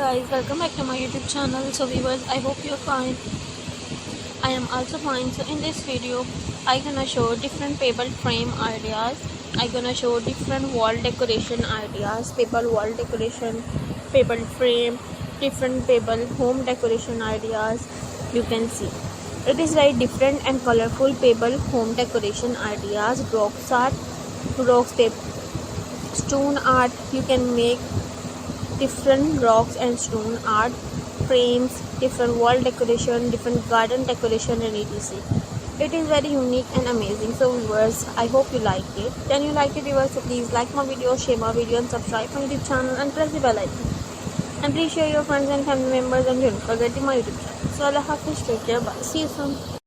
guys, welcome back to my YouTube channel. So viewers, I hope you're fine. I am also fine. So in this video I gonna show different paper frame ideas. I gonna show different wall decoration ideas, paper wall decoration, paper frame, different paper home decoration ideas. You can see it is very different and colorful paper home decoration ideas. Rocks paper, stone art. You can make different rocks and stone art, frames, different wall decoration, different garden decoration, and etc. It is very unique and amazing. So viewers, I hope you like it. Can you like it, viewers? So please like my video, share my video, and subscribe my YouTube channel and press the bell icon. And please share your friends and family members, and don't forget my YouTube channel. So Allah Hafiz, take care, bye. See you soon.